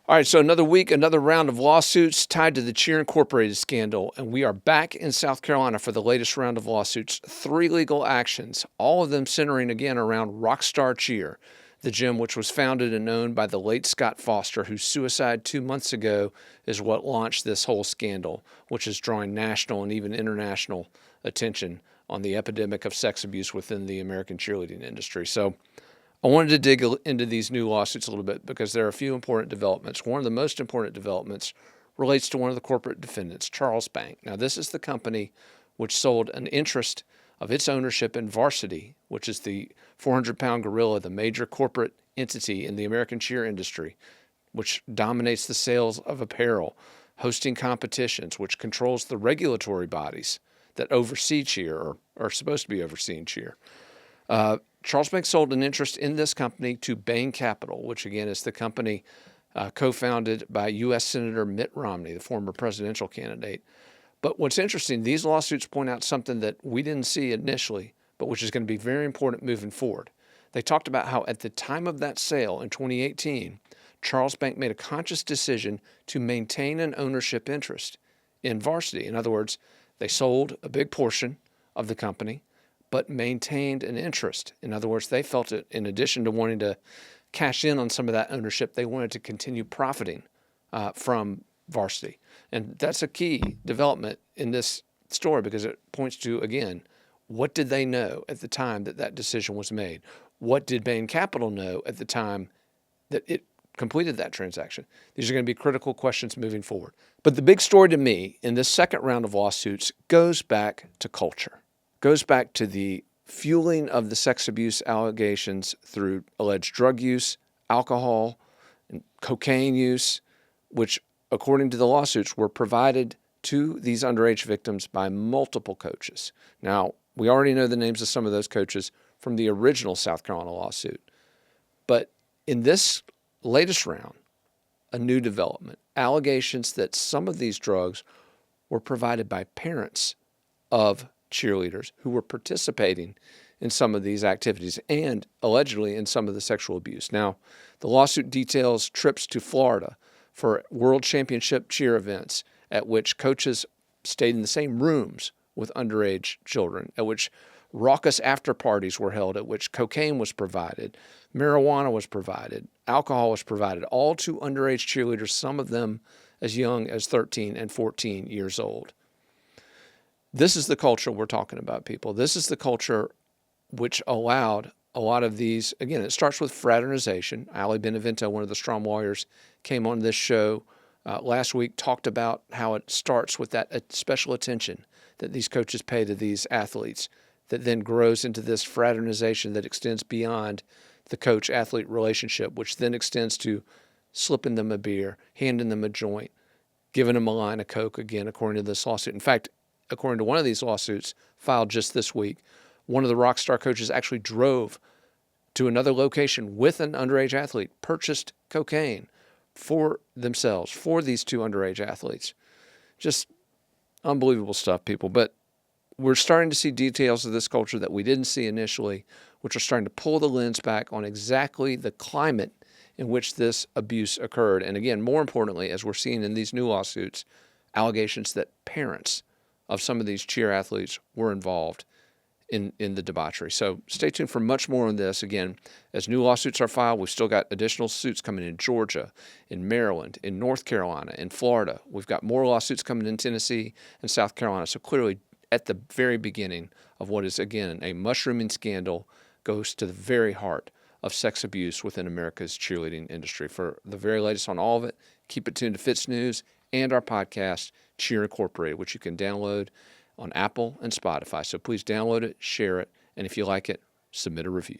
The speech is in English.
All right, so another week, another round of lawsuits tied to the Cheer Incorporated scandal, and we are back in South Carolina for the latest round of lawsuits. 3 legal actions, all of them centering again around Rockstar Cheer, the gym which was founded and owned by the late Scott Foster, whose suicide 2 months ago is what launched this whole scandal, which is drawing national and even international attention on the epidemic of sex abuse within the American cheerleading industry. So I wanted to dig into these new lawsuits a little bit because there are a few important developments. One of the most important developments relates to one of the corporate defendants, Charles Bank. Now, this is the company which sold an interest of its ownership in Varsity, which is the 400-pound gorilla, the major corporate entity in the American cheer industry, which dominates the sales of apparel, hosting competitions, which controls the regulatory bodies that oversee cheer or are supposed to be overseeing cheer. Charles Bank sold an interest in this company to Bain Capital, which again is the company co-founded by U.S. Senator Mitt Romney, the former presidential candidate. But what's interesting, these lawsuits point out something that we didn't see initially, but which is going to be very important moving forward. They talked about how at the time of that sale in 2018, Charles Bank made a conscious decision to maintain an ownership interest in Varsity. In other words, they sold a big portion of the company, but maintained an interest. In other words, they felt it, in addition to wanting to cash in on some of that ownership, they wanted to continue profiting from Varsity. And that's a key development in this story because it points to, again, what did they know at the time that that decision was made? What did Bain Capital know at the time that it completed that transaction? These are going to be critical questions moving forward. But the big story to me in this second round of lawsuits goes back to culture. Goes back to the fueling of the sex abuse allegations through alleged drug use, alcohol, and cocaine use, which, according to the lawsuits, were provided to these underage victims by multiple coaches. Now, we already know the names of some of those coaches from the original South Carolina lawsuit. But in this latest round, a new development, allegations that some of these drugs were provided by parents of cheerleaders who were participating in some of these activities and allegedly in some of the sexual abuse. Now, the lawsuit details trips to Florida for world championship cheer events at which coaches stayed in the same rooms with underage children, at which raucous after parties were held, at which cocaine was provided, marijuana was provided, alcohol was provided, all to underage cheerleaders, some of them as young as 13 and 14 years old. This is the culture we're talking about, people. This is the culture which allowed a lot of these, again, it starts with fraternization. Ali Benevento, one of the strong lawyers, came on this show last week, talked about how it starts with that special attention that these coaches pay to these athletes that then grows into this fraternization that extends beyond the coach-athlete relationship, which then extends to slipping them a beer, handing them a joint, giving them a line of Coke, again, according to this lawsuit. In fact, according to one of these lawsuits filed just this week, one of the Rockstar coaches actually drove to another location with an underage athlete, purchased cocaine for themselves, for these 2 underage athletes. Just unbelievable stuff, people. But we're starting to see details of this culture that we didn't see initially, which are starting to pull the lens back on exactly the climate in which this abuse occurred. And again, more importantly, as we're seeing in these new lawsuits, allegations that parents of some of these cheer athletes were involved in the debauchery. So stay tuned for much more on this. Again, as new lawsuits are filed, we've still got additional suits coming in Georgia, in Maryland, in North Carolina, in Florida. We've got more lawsuits coming in Tennessee and South Carolina. So clearly, at the very beginning of what is, again, a mushrooming scandal, goes to the very heart of sex abuse within America's cheerleading industry. For the very latest on all of it, keep it tuned to FITSNews and our podcast, Cheer Incorporated, which you can download on Apple and Spotify. So please download it, share it, and if you like it, submit a review.